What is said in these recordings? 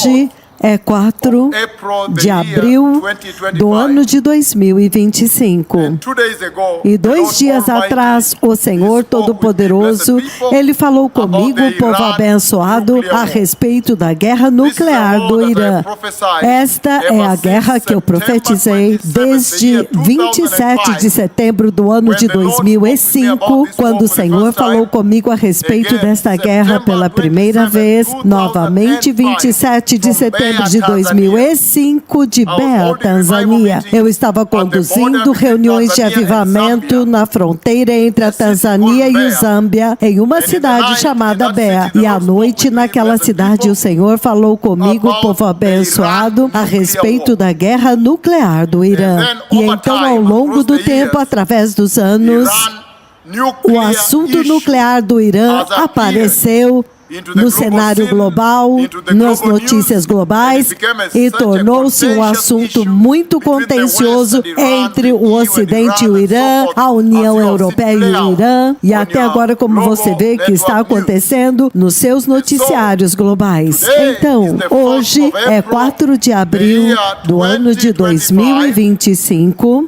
Hoje é 4 de abril do ano de 2025. E 2 dias atrás, o Senhor Todo-Poderoso, Ele falou comigo, o povo abençoado, a respeito da guerra nuclear do Irã. Esta é a guerra que eu profetizei desde 27 de setembro do ano de 2005, quando o Senhor falou comigo a respeito desta guerra pela primeira vez, novamente 27 de setembro de 2005, de Beja, Tanzânia. Eu estava conduzindo reuniões de avivamento na fronteira entre a Tanzânia e o Zâmbia, em uma cidade chamada Beja. E à noite, naquela cidade, o Senhor falou comigo, povo abençoado, a respeito da guerra nuclear do Irã. E então, ao longo do tempo, através dos anos, o assunto nuclear do Irã apareceu no cenário global, nas notícias globais, e tornou-se um assunto muito contencioso entre o Ocidente e o Irã, a União Europeia e o Irã, e até agora, como você vê que está acontecendo nos seus noticiários globais. Então, hoje é 4 de abril do ano de 2025,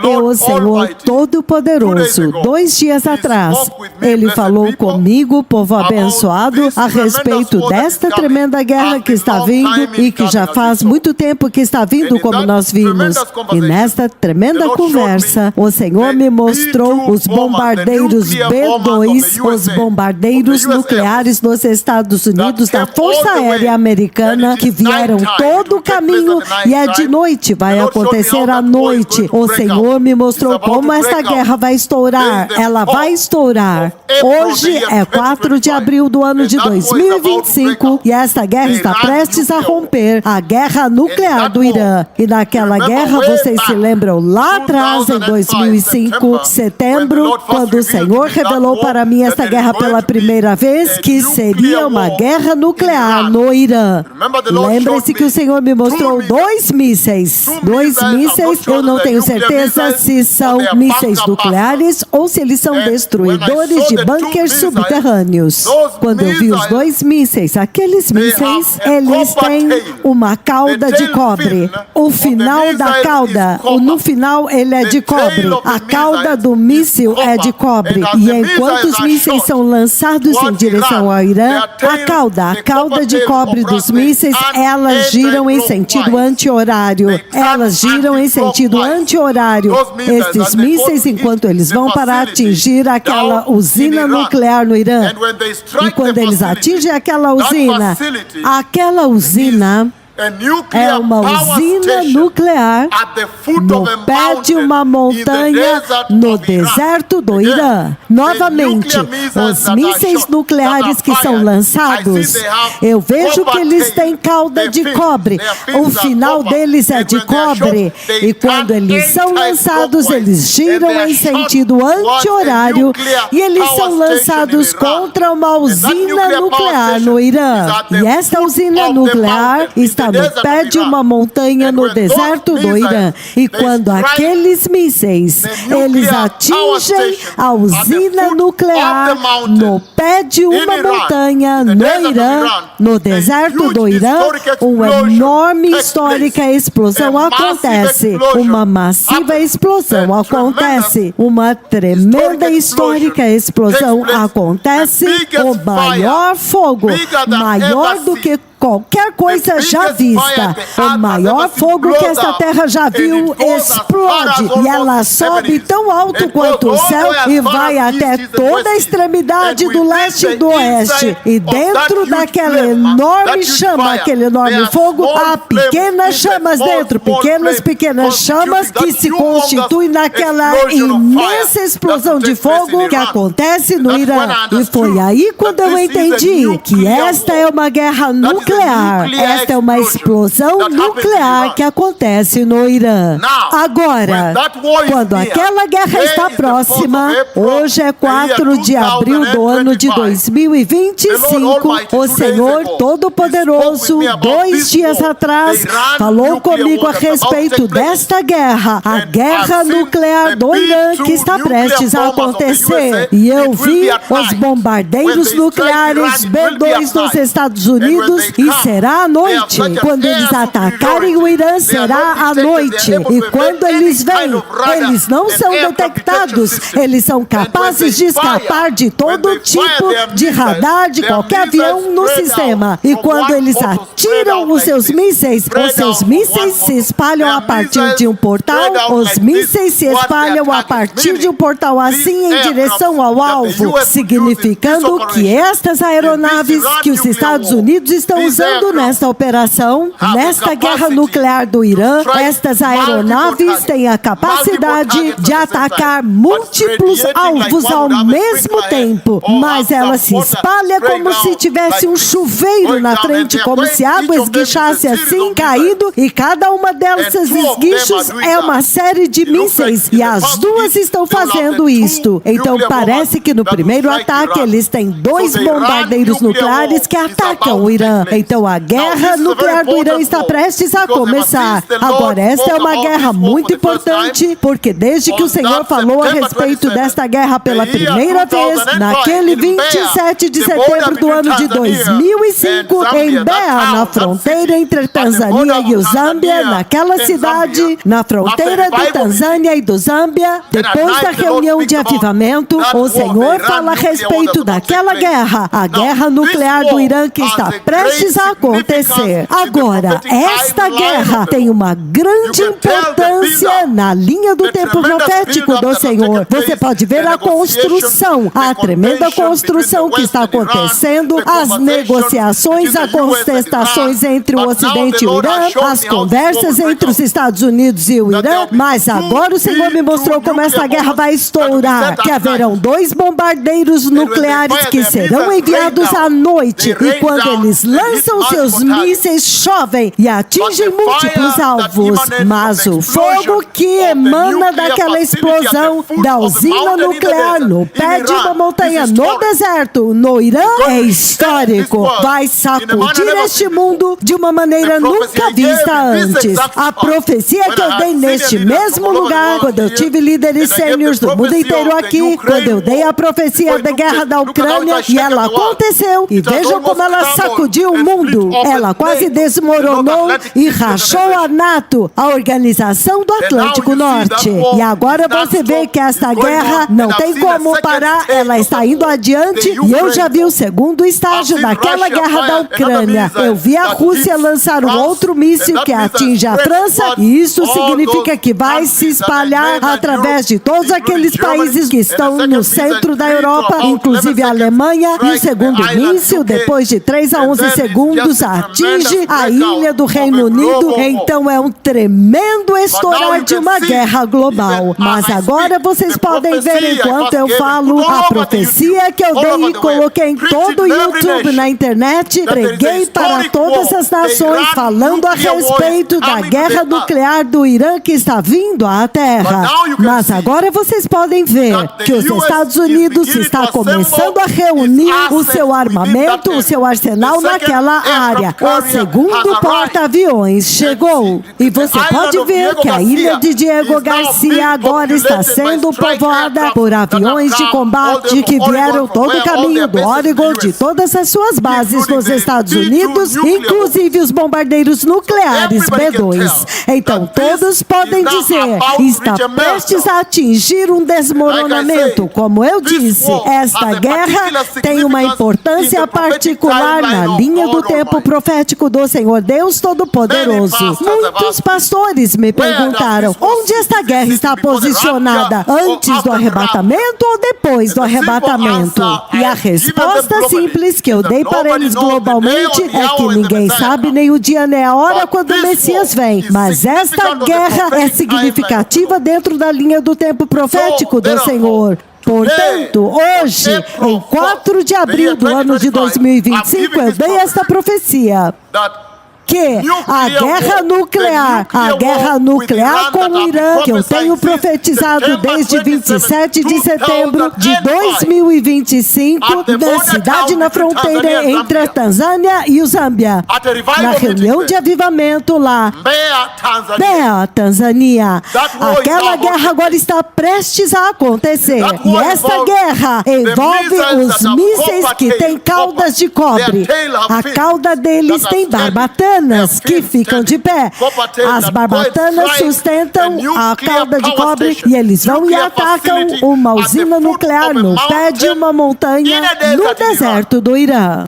e o Senhor Todo-Poderoso, 2 dias atrás, Ele falou comigo, povo abençoado, a respeito desta tremenda guerra que está vindo e que já faz muito tempo que está vindo, como nós vimos. E nesta tremenda conversa, o Senhor me mostrou os bombardeiros B-2, os bombardeiros nucleares dos Estados Unidos, da Força Aérea Americana, que vieram todo o caminho, e é de noite, vai acontecer à noite. O Senhor me mostrou como esta guerra vai estourar. Ela vai estourar. Hoje é 4 de abril do ano de 2025, e esta guerra está prestes a romper, a guerra nuclear do Irã. E naquela guerra, vocês se lembram lá atrás, em 2005, setembro, quando o Senhor revelou para mim esta guerra pela primeira vez, que seria uma guerra nuclear no Irã. Lembre-se que o Senhor me mostrou 2 mísseis. 2 mísseis, eu não tenho certeza se são mísseis nucleares ou se eles são destruidores de bunkers subterrâneos. Quando eu vi os 2 mísseis, aqueles mísseis, eles têm uma cauda de cobre. O final da cauda, no final, ele é de cobre. A cauda do míssil é de cobre. E enquanto os mísseis são lançados em direção ao Irã, a cauda de cobre dos mísseis, elas giram em sentido anti-horário. Elas giram em sentido anti-horário. Estes mísseis, enquanto eles vão para atingir aquela usina nuclear no Irã, e quando eles atingem aquela usina é uma usina nuclear no pé de uma montanha no deserto do Irã. Novamente, os mísseis nucleares que são lançados, eu vejo que eles têm cauda de cobre. O final deles é de cobre. E quando eles são lançados, eles giram em sentido anti-horário, e eles são lançados contra uma usina nuclear no Irã. E esta usina nuclear está no pé de uma montanha no deserto do Irã. E quando aqueles mísseis, eles atingem a usina nuclear no pé de uma montanha no Irã, no deserto do Irã, uma enorme histórica explosão acontece. Uma massiva explosão acontece. Uma tremenda histórica explosão acontece. O maior fogo, maior do que qualquer coisa já vista. O maior fogo que esta terra já viu explode, e ela sobe tão alto quanto o céu e vai até toda a extremidade do leste e do oeste. E dentro daquela enorme chama, aquele enorme fogo, há pequenas chamas dentro, pequenas chamas que se constituem naquela imensa explosão de fogo que acontece no Irã. E foi aí quando eu entendi que esta é uma guerra nuclear. Esta é uma explosão nuclear que acontece no Irã. Agora, quando aquela guerra está próxima, hoje é 4 de abril do ano de 2025, o Senhor Todo-Poderoso, 2 dias atrás, falou comigo a respeito desta guerra, a guerra nuclear do Irã que está prestes a acontecer. E eu vi os bombardeiros nucleares B-2 dos Estados Unidos e será à noite. Quando eles atacarem o Irã, será à noite. E quando eles vêm, eles não são detectados. Eles são capazes de escapar de todo tipo de radar, de qualquer avião no sistema. E quando eles atiram os seus mísseis se espalham a partir de um portal. Os mísseis se espalham a partir de um portal assim em direção ao alvo, significando que estas aeronaves que os Estados Unidos estão usando nesta operação, nesta guerra nuclear do Irã, estas aeronaves têm a capacidade de atacar múltiplos alvos ao mesmo tempo, mas ela se espalha como se tivesse um chuveiro na frente, como se a água esguichasse assim, caído, e cada uma dessas esguichos é uma série de mísseis, e as duas estão fazendo isto. Então parece que no primeiro ataque eles têm 2 bombardeiros nucleares que atacam o Irã. Então a guerra nuclear do Irã está prestes a começar. Agora, esta é uma guerra muito importante, porque desde que o Senhor falou a respeito desta guerra pela primeira vez, naquele 27 de setembro do ano de 2005, em Mbeya, na fronteira entre Tanzânia e o Zâmbia, naquela cidade, na fronteira de Tanzânia e do Zâmbia, depois da reunião de avivamento, o Senhor fala a respeito daquela guerra, a guerra nuclear do Irã que está prestes a acontecer. Agora, esta guerra tem uma grande importância na linha do tempo profético do Senhor. Você pode ver a construção, a tremenda construção que está acontecendo, as negociações, as contestações entre o Ocidente e o Irã, as conversas entre os Estados Unidos e o Irã, mas agora o Senhor me mostrou como essa guerra vai estourar, que haverão 2 bombardeiros nucleares que serão enviados à noite, e quando eles lançam seus mísseis, chovem e atingem múltiplos alvos, mas o fogo que emana daquela explosão da usina nuclear no pé de uma montanha no deserto, no Irã, é histórico. Vai sacudir este mundo de uma maneira nunca vista antes. A profecia que eu dei neste mesmo lugar, quando eu tive líderes sêniores do mundo inteiro aqui, quando eu dei a profecia da guerra da Ucrânia, e ela aconteceu, e vejam como ela sacudiu o mundo. Ela quase desmoronou e rachou a NATO, a Organização do Atlântico Norte. E agora você vê que esta guerra não tem como parar, ela está indo adiante, e eu já vi o segundo estágio daquela guerra da Ucrânia. Eu vi a Rússia lançar um outro míssil que atinge a França, e isso significa que vai se espalhar através de todos aqueles países que estão no centro da Europa, inclusive a Alemanha, e o segundo míssil, depois de 3 a 11 segundos, atinge a ilha do Reino Unido. Então é um tremendo estourar de uma guerra global. Mas agora vocês podem ver, enquanto eu falo, a profecia que eu dei e coloquei em todo o YouTube, na internet, preguei para todas as nações, falando a respeito da guerra nuclear do Irã que está vindo à Terra. Mas agora vocês podem ver que os Estados Unidos está começando a reunir o seu armamento, o seu arsenal naquela área. O segundo porta-aviões chegou. E você pode ver que a ilha de Diego Garcia agora está sendo povoada por aviões de combate que vieram todo o caminho do Oregon, de todas as suas bases nos Estados Unidos, inclusive os bombardeiros nucleares B-2. Então todos podem dizer, está prestes a atingir um desmoronamento. Como eu disse, esta guerra tem uma importância particular na linha do tempo profético do Senhor Deus Todo-Poderoso. Muitos pastores me perguntaram, onde esta guerra está posicionada? Antes do arrebatamento ou depois do arrebatamento? E a resposta simples que eu dei para eles globalmente é que ninguém sabe nem o dia nem a hora quando o Messias vem. Mas esta guerra é significativa dentro da linha do tempo profético do Senhor. Portanto, hoje, em 4 de abril do ano de 2025, eu dei esta profecia. que a guerra nuclear com o Irã, que eu tenho profetizado desde 27 de setembro de 2025, na cidade na fronteira entre a Tanzânia e o Zâmbia, na reunião de avivamento lá, Mbeya, Tanzânia, aquela guerra agora está prestes a acontecer. E esta guerra envolve os mísseis que têm caudas de cobre. A cauda deles tem barbatanas que ficam de pé. As barbatanas sustentam a cauda de cobre e eles vão e atacam uma usina nuclear no pé de uma montanha no deserto do Irã.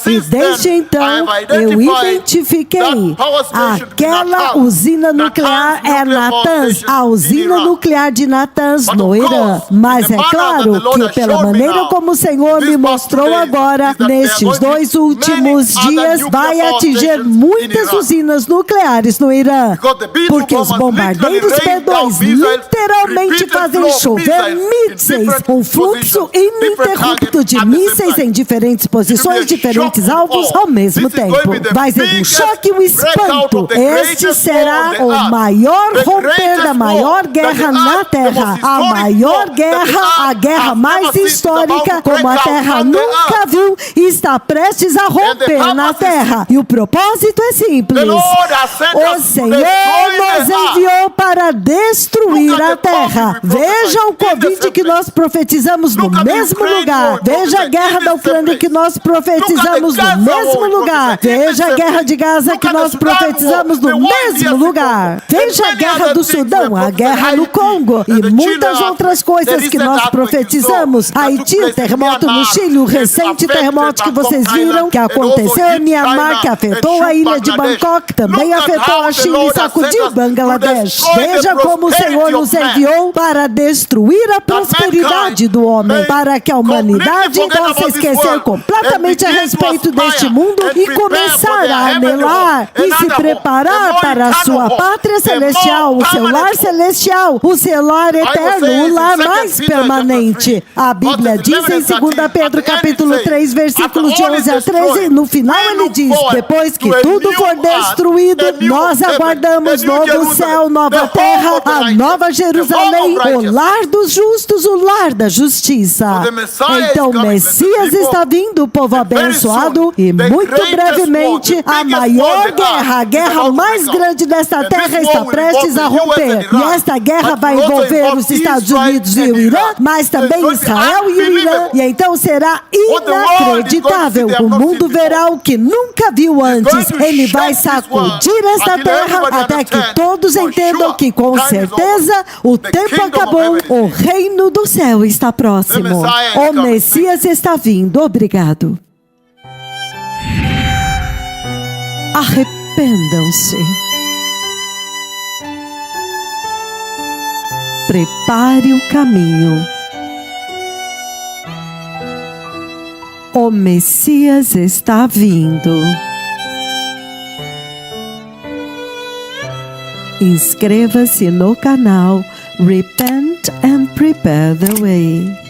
E desde então eu identifiquei aquela usina nuclear é Natanz, a usina nuclear de Natanz no Irã. Mas é claro que pela maneira como o Senhor me mostrou agora, nestes 2 últimos dias, vai atingir muitas usinas nucleares no Irã. Porque os bombardeiros B-2 literalmente fazem chover mísseis, um fluxo ininterrupto de mísseis em diferentes posições, diferentes alvos ao mesmo tempo. Vai ser um choque e um espanto. Este será o maior romper da maior guerra na Terra. A maior guerra, a guerra mais histórica, como a Terra nunca viu, está prestes a romper na Terra. E o propósito é simples. O Senhor nos enviou para destruir a Terra. Veja o Covid que nós profetizamos no mesmo lugar. Veja a guerra da Ucrânia que nós profetizamos no mesmo lugar. Veja a guerra de Gaza que nós profetizamos no mesmo lugar. Veja a guerra do Sudão, a guerra no Congo e muitas outras coisas que nós profetizamos. Haiti, o terremoto no Chile, o recente terremoto que vocês viram, que aconteceu em Myanmar, que afetou a ilha de Bangkok, também afetou a China e sacudiu Bangladesh. Veja como o Senhor nos enviou para destruir a prosperidade do homem, para que a humanidade possa esquecer completamente a respeito deste mundo e começar a anelar e se preparar para a sua pátria celestial, o seu lar celestial, o seu lar eterno, o lar mais permanente. A Bíblia diz em 2 Pedro capítulo 3, versículos de 11 a 13, no final ele diz: depois que tudo for destruído, nós aguardamos novo céu, nova terra, a nova Jerusalém, o lar dos justos, o lar da justiça. Então o Messias está vindo, povo abençoado, e muito brevemente a maior guerra, a guerra mais grande desta terra está prestes a romper. E esta guerra vai envolver os Estados Unidos e o Irã, mas também Israel e o Irã. E então será inacreditável. O mundo verá o que nunca viu antes. Ele vai sacudir esta terra até que todos entendam que com certeza o tempo acabou. O reino do céu está próximo. O Messias está vindo. Obrigado. Arrependam-se. Prepare o caminho. O Messias está vindo. Inscreva-se no canal Repent and Prepare the Way.